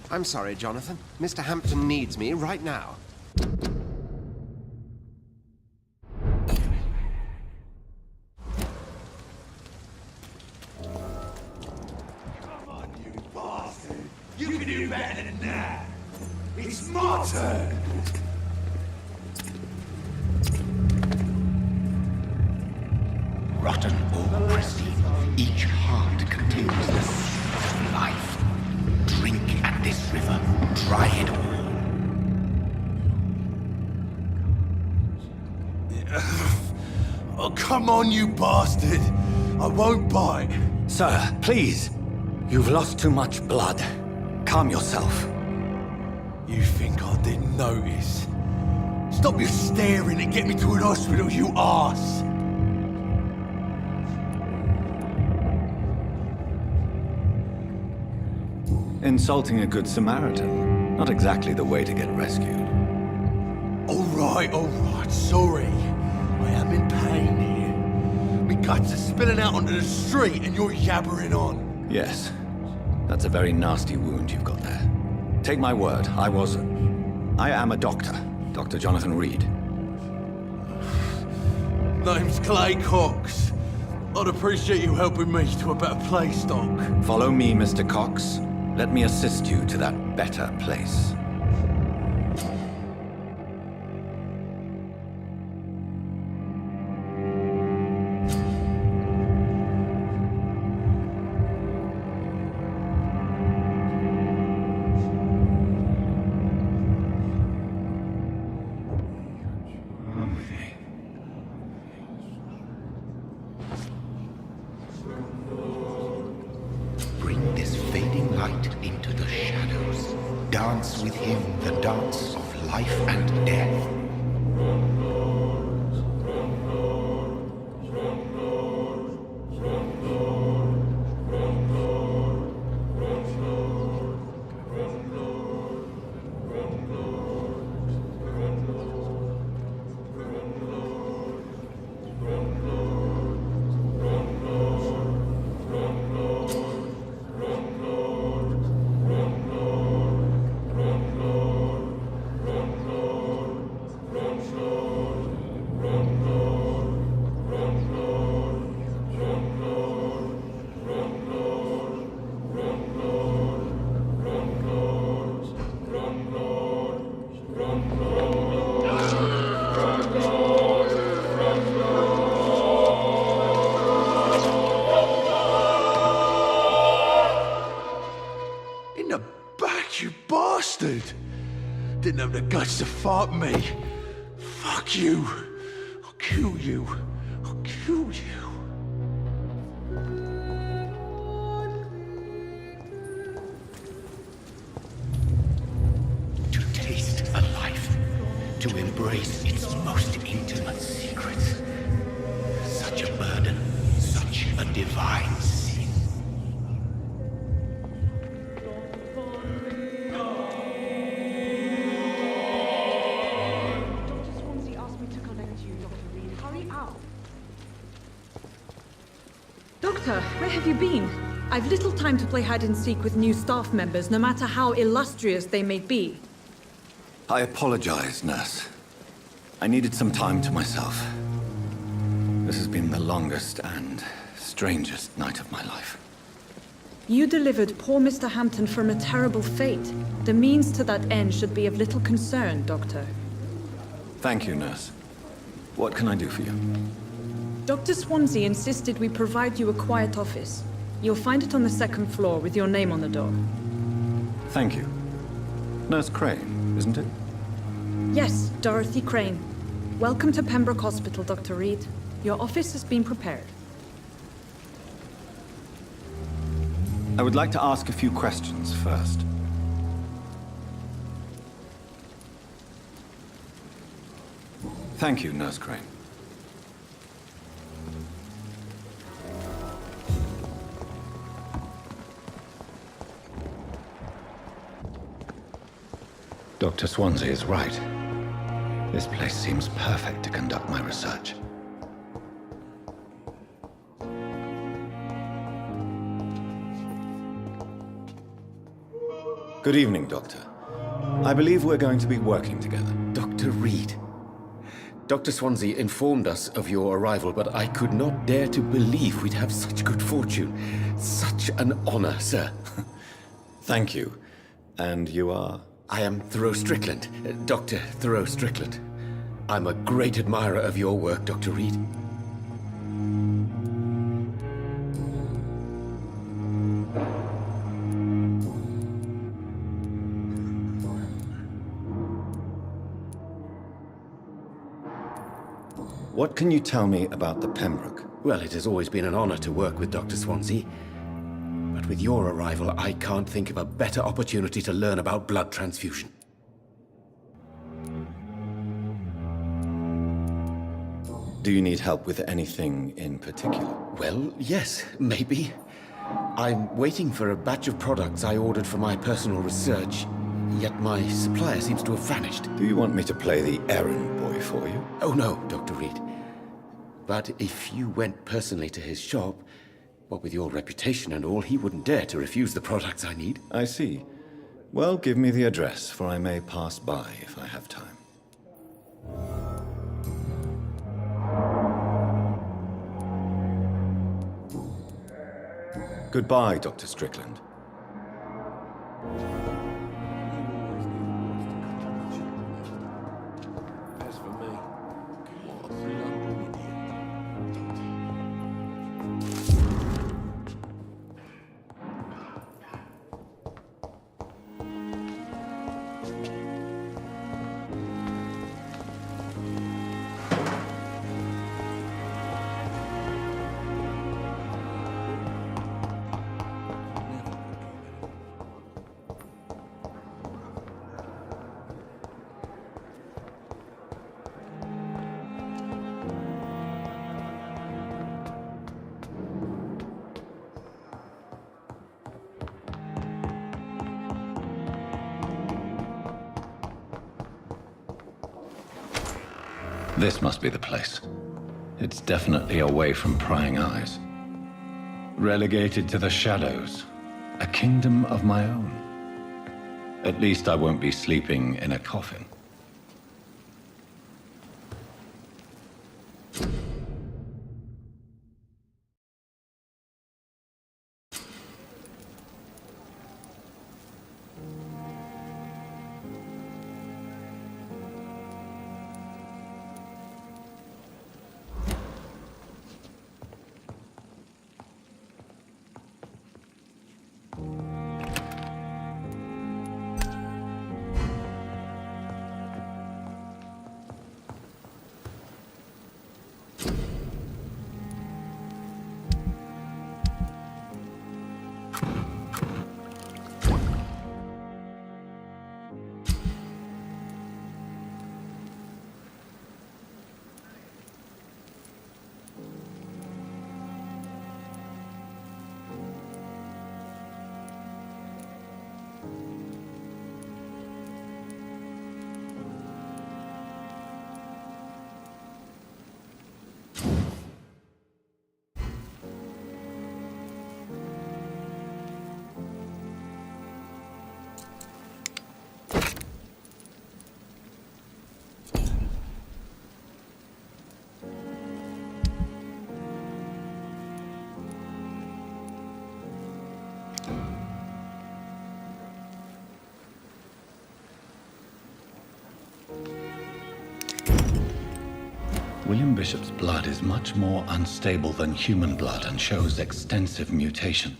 I'm sorry, Jonathan. Mr. Hampton needs me right now. Come on, you bastard! You can do better than that! It's my turn! Rotten or pristine, each heart contains the seeds of life. Drink at this river, try it all. Oh, come on, you bastard! I won't bite! Sir, please. You've lost too much blood. Calm yourself. You think I didn't notice? Stop your staring and get me to an hospital, you arse! Insulting a good Samaritan. Not exactly the way to get rescued. Alright, sorry. I am in pain here. My guts are spilling out onto the street and you're yabbering on. Yes. That's a very nasty wound you've got there. Take my word, I am a doctor. Dr. Jonathan Reed. Name's Clay Cox. I'd appreciate you helping me to a better place, Doc. Follow me, Mr. Cox. Let me assist you to that better place. Bring this fading light into the shadows. Dance with him the dance of life and death. In the back, you bastard! Didn't have the guts to fight me. Fuck you. I'll kill you. I'll kill you. To taste a life, to embrace its most intimate secrets. Such a burden, such a divine sin. Dr. Swansea asked me to connect you, Dr. Reed. Hurry out. Doctor, where have you been? I've little time to play hide and seek with new staff members, no matter how illustrious they may be. I apologize, nurse. I needed some time to myself. This has been the longest and strangest night of my life. You delivered poor Mr. Hampton from a terrible fate. The means to that end should be of little concern, Doctor. Thank you, nurse. What can I do for you? Dr. Swansea insisted we provide you a quiet office. You'll find it on the second floor with your name on the door. Thank you. Nurse Crane, isn't it? Yes, Dorothy Crane. Welcome to Pembroke Hospital, Dr. Reed. Your office has been prepared. I would like to ask a few questions first. Thank you, Nurse Crane. Dr. Swansea is right. This place seems perfect to conduct my research. Good evening, Doctor. I believe we're going to be working together. Dr. Reed. Dr. Swansea informed us of your arrival, but I could not dare to believe we'd have such good fortune. Such an honor, sir. Thank you. And you are? I am Thoreau Strickland, Dr. Thoreau Strickland. I'm a great admirer of your work, Dr. Reed. What can you tell me about the Pembroke? Well, it has always been an honor to work with Dr. Swansea. But with your arrival, I can't think of a better opportunity to learn about blood transfusion. Do you need help with anything in particular? Well, yes, maybe. I'm waiting for a batch of products I ordered for my personal research, yet my supplier seems to have vanished. Do you want me to play the errand boy for you? Oh no, Dr. Reed. But if you went personally to his shop, what with your reputation and all, he wouldn't dare to refuse the products I need. I see. Well, give me the address, for I may pass by if I have time. Goodbye, Dr. Strickland. As for me, what a blundering idiot. This must be the place. It's definitely away from prying eyes. Relegated to the shadows. A kingdom of my own. At least I won't be sleeping in a coffin. William Bishop's blood is much more unstable than human blood and shows extensive mutation.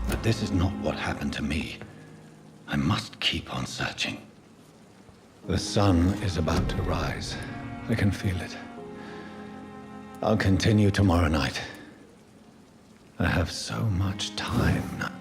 But this is not what happened to me. I must keep on searching. The sun is about to rise. I can feel it. I'll continue tomorrow night. I have so much time now.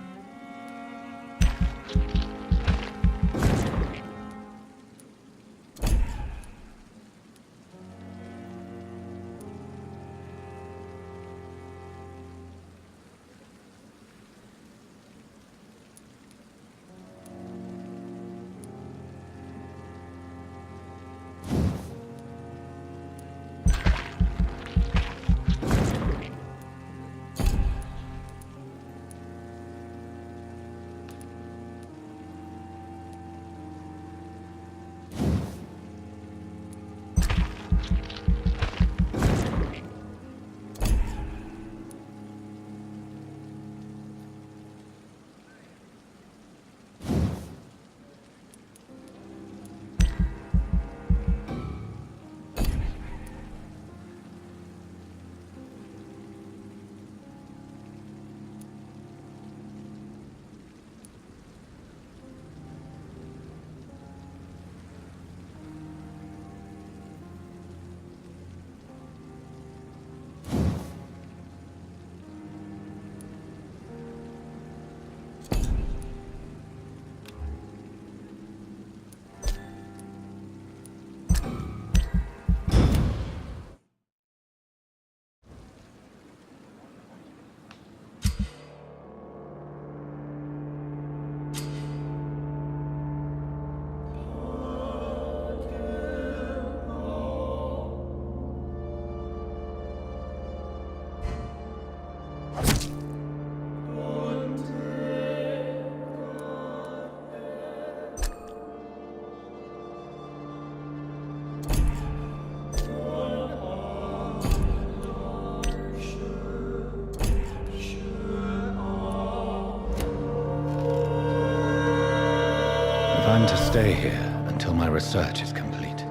I'm to stay here until my research is complete,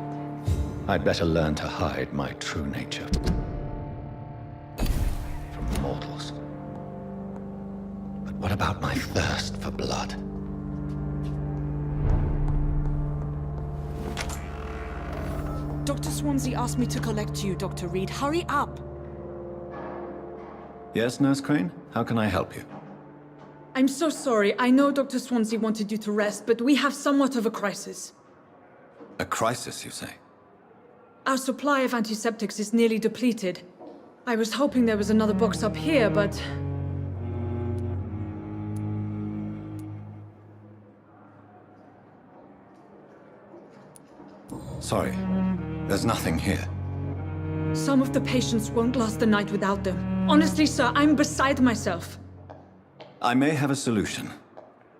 I'd better learn to hide my true nature from mortals. But what about my thirst for blood? Dr. Swansea asked me to collect you, Dr. Reed. Hurry up! Yes, Nurse Crane? How can I help you? I'm so sorry. I know Dr. Swansea wanted you to rest, but we have somewhat of a crisis. A crisis, you say? Our supply of antiseptics is nearly depleted. I was hoping there was another box up here, but... Sorry, there's nothing here. Some of the patients won't last the night without them. Honestly, sir, I'm beside myself. I may have a solution.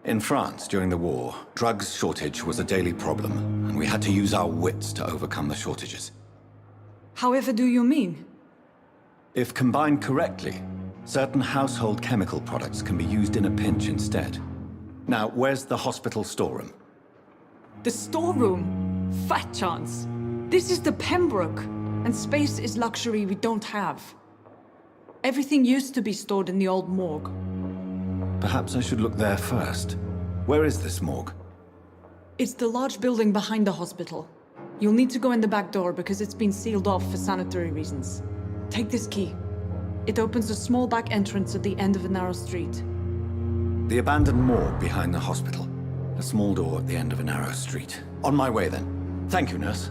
In France, during the war, drugs shortage was a daily problem, and we had to use our wits to overcome the shortages. However do you mean? If combined correctly, certain household chemical products can be used in a pinch instead. Now, where's the hospital storeroom? The storeroom? Fat chance. This is the Pembroke, and space is luxury we don't have. Everything used to be stored in the old morgue. Perhaps I should look there first. Where is this morgue? It's the large building behind the hospital. You'll need to go in the back door because it's been sealed off for sanitary reasons. Take this key. It opens a small back entrance at the end of a narrow street. The abandoned morgue behind the hospital. A small door at the end of a narrow street. On my way then. Thank you, nurse.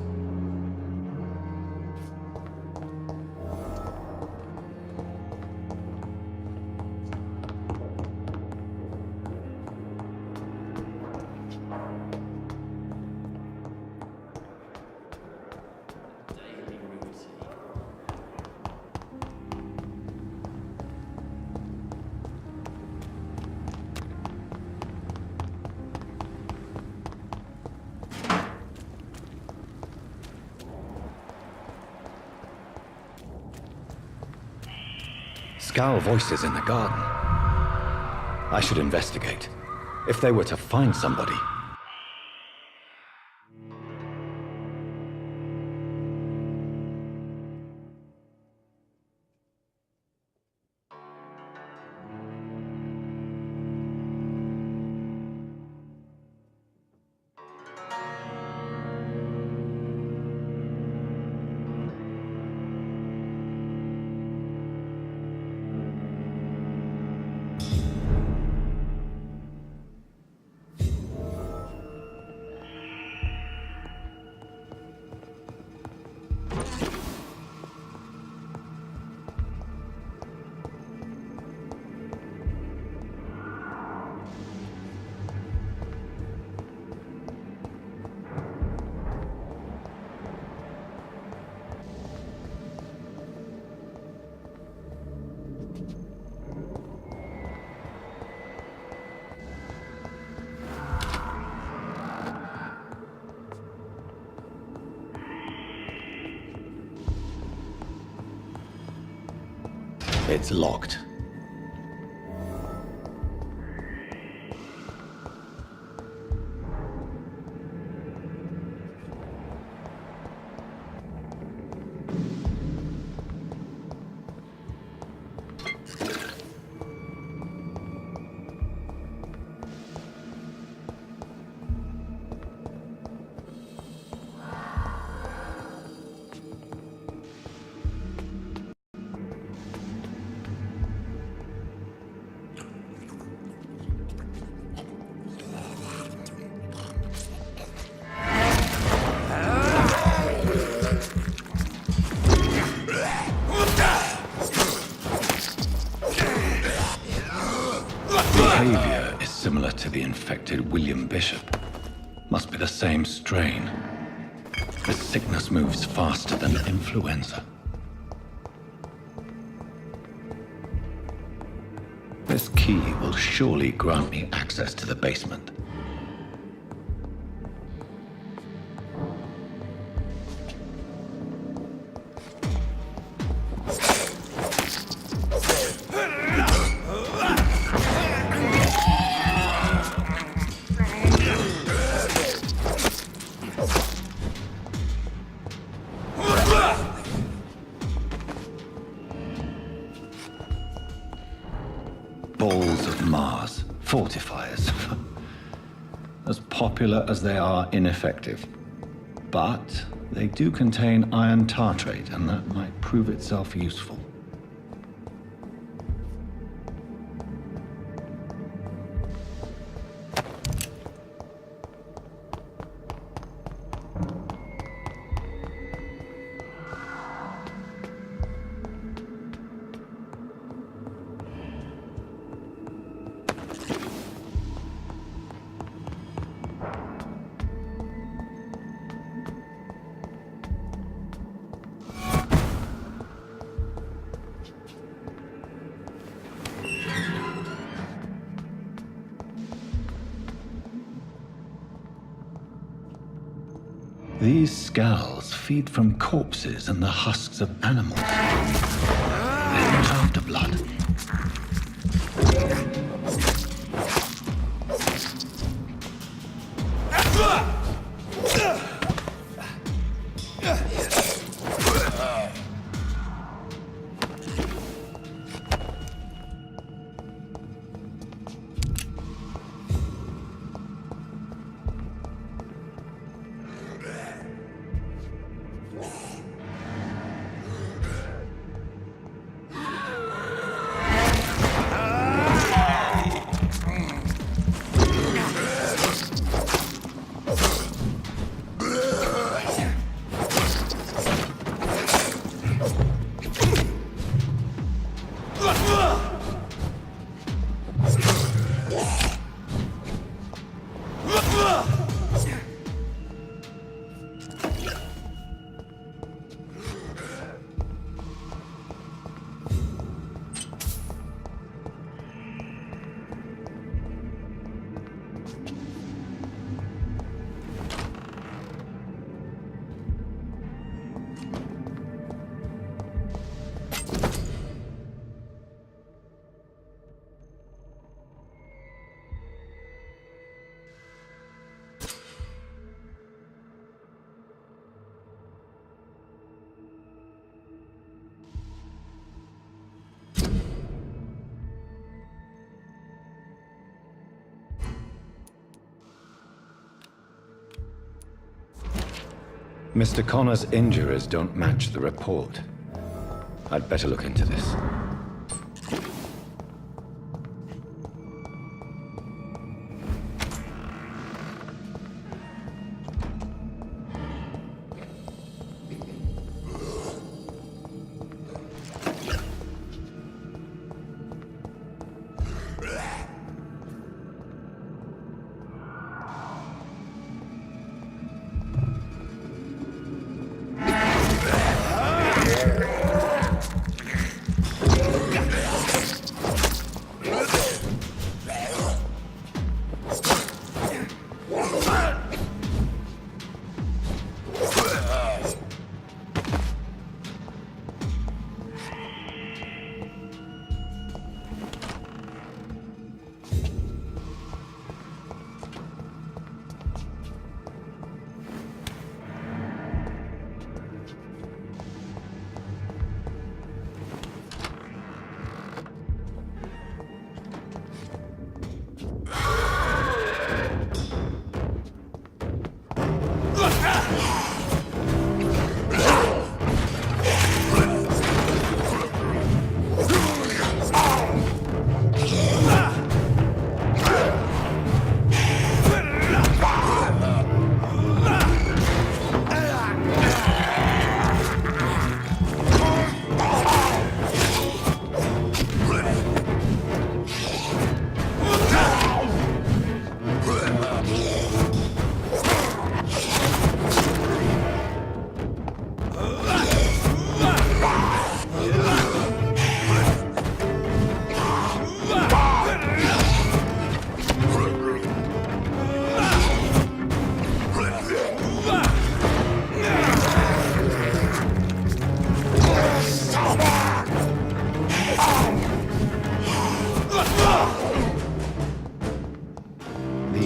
Scowl voices in the garden. I should investigate. If they were to find somebody... It's locked. Behavior is similar to the infected William Bishop. Must be the same strain. This sickness moves faster than influenza. This key will surely grant me access to the basement. popular as they are ineffective. But they do contain iron tartrate, and that might prove itself useful. These scowls feed from corpses and the husks of animals. They're not after blood. Mr. Connor's injuries don't match the report. I'd better look into this.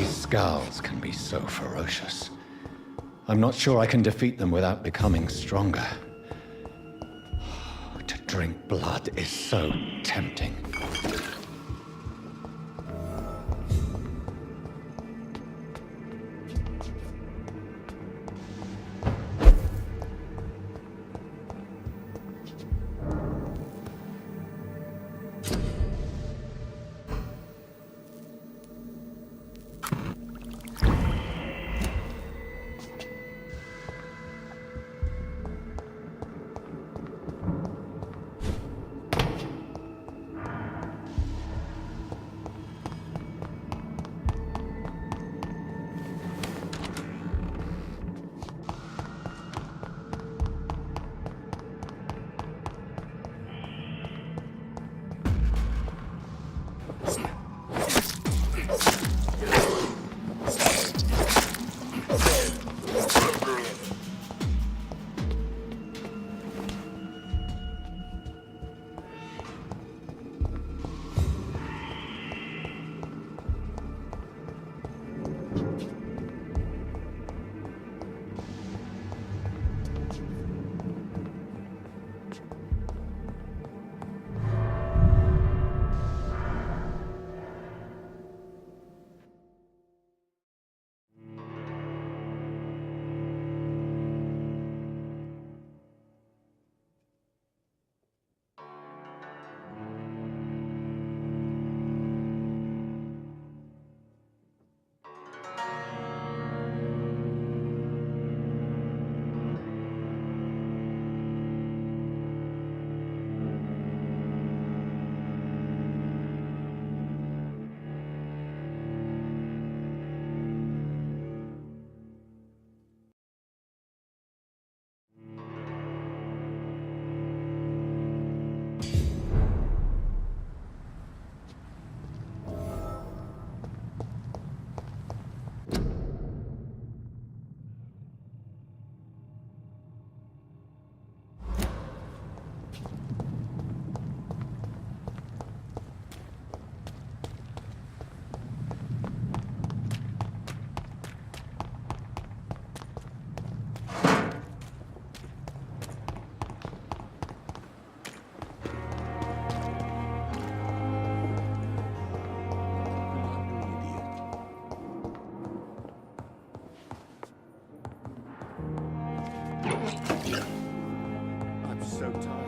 Scowls can be so ferocious. I'm not sure I can defeat them without becoming stronger. To drink blood is so tempting. I'm so tired.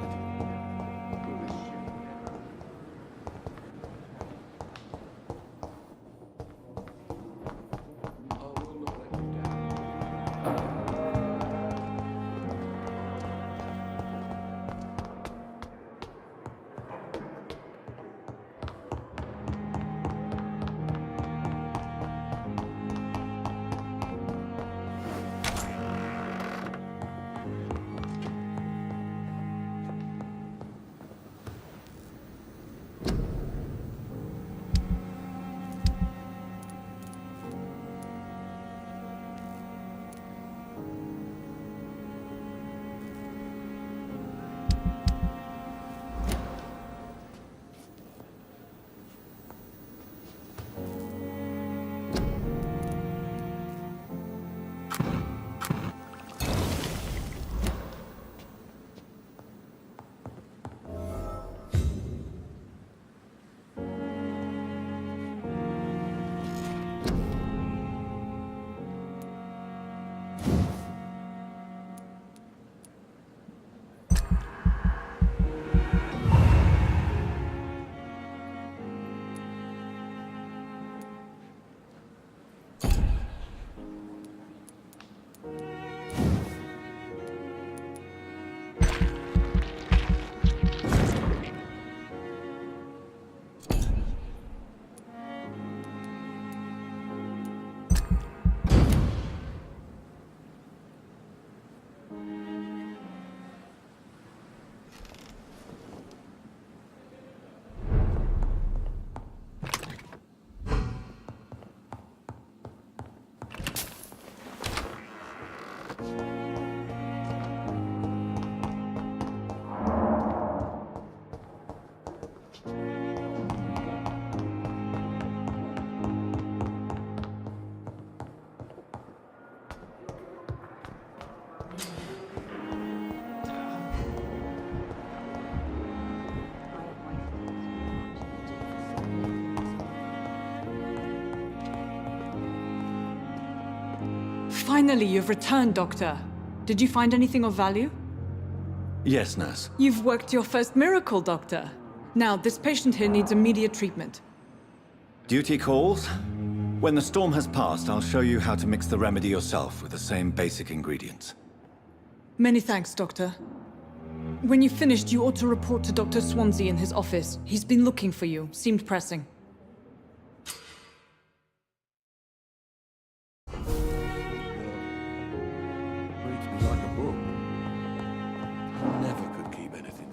Finally, you've returned, Doctor. Did you find anything of value? Yes, nurse. You've worked your first miracle, Doctor. Now, this patient here needs immediate treatment. Duty calls. When the storm has passed, I'll show you how to mix the remedy yourself with the same basic ingredients. Many thanks, Doctor. When you've finished, you ought to report to Dr. Swansea in his office. He's been looking for you. Seemed pressing. Reads me like a book. Never could keep anything.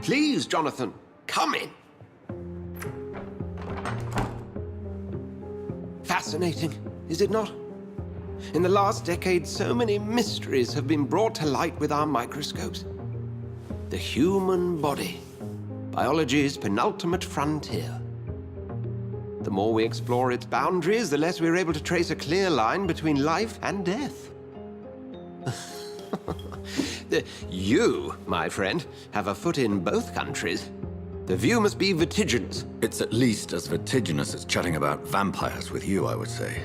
Please, Jonathan, come in. Fascinating, is it not? In the last decade, so many mysteries have been brought to light with our microscopes. The human body, biology's penultimate frontier. The more we explore its boundaries, the less we're able to trace a clear line between life and death. You, my friend, have a foot in both countries. The view must be vertiginous. It's at least as vertiginous as chatting about vampires with you, I would say.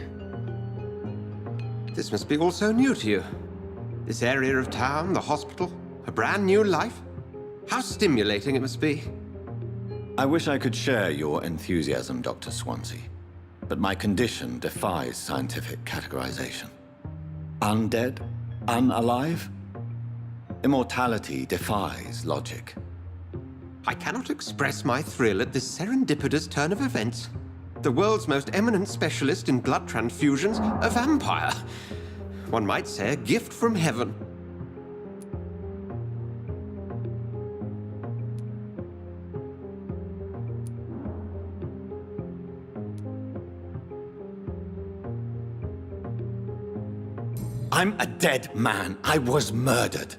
This must be all so new to you. This area of town, the hospital, a brand new life. How stimulating it must be. I wish I could share your enthusiasm, Dr. Swansea, but my condition defies scientific categorization. Undead? Unalive? Immortality defies logic. I cannot express my thrill at this serendipitous turn of events. The world's most eminent specialist in blood transfusions, a vampire. One might say a gift from heaven. I'm a dead man. I was murdered.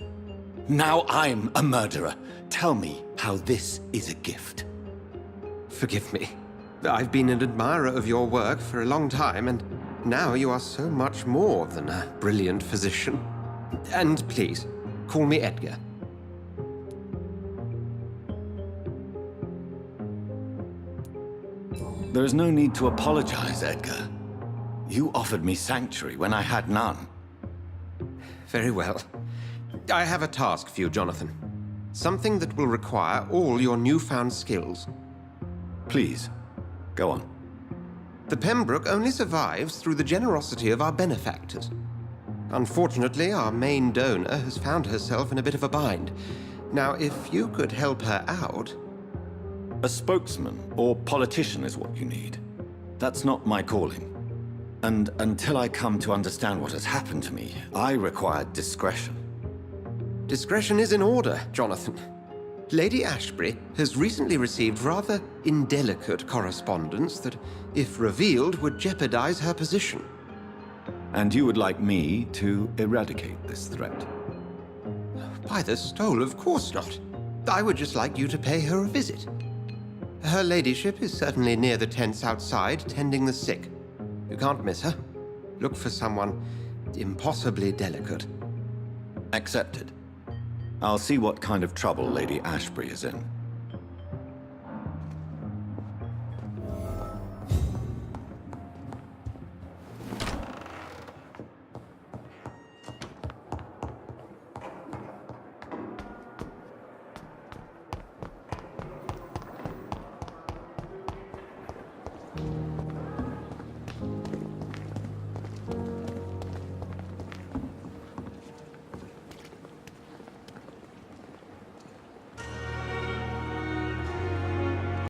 Now I'm a murderer. Tell me how this is a gift. Forgive me. I've been an admirer of your work for a long time, and now you are so much more than a brilliant physician. And please, call me Edgar. There is no need to apologize, Edgar. You offered me sanctuary when I had none. Very well. I have a task for you, Jonathan. Something that will require all your newfound skills. Please, go on. The Pembroke only survives through the generosity of our benefactors. Unfortunately, our main donor has found herself in a bit of a bind. Now, if you could help her out... A spokesman or politician is what you need. That's not my calling. And until I come to understand what has happened to me, I require discretion. Discretion is in order, Jonathan. Lady Ashbury has recently received rather indelicate correspondence that, if revealed, would jeopardize her position. And you would like me to eradicate this threat? By the stole, of course not. I would just like you to pay her a visit. Her ladyship is certainly near the tents outside, tending the sick. You can't miss her. Look for someone impossibly delicate. Accepted. I'll see what kind of trouble Lady Ashbury is in.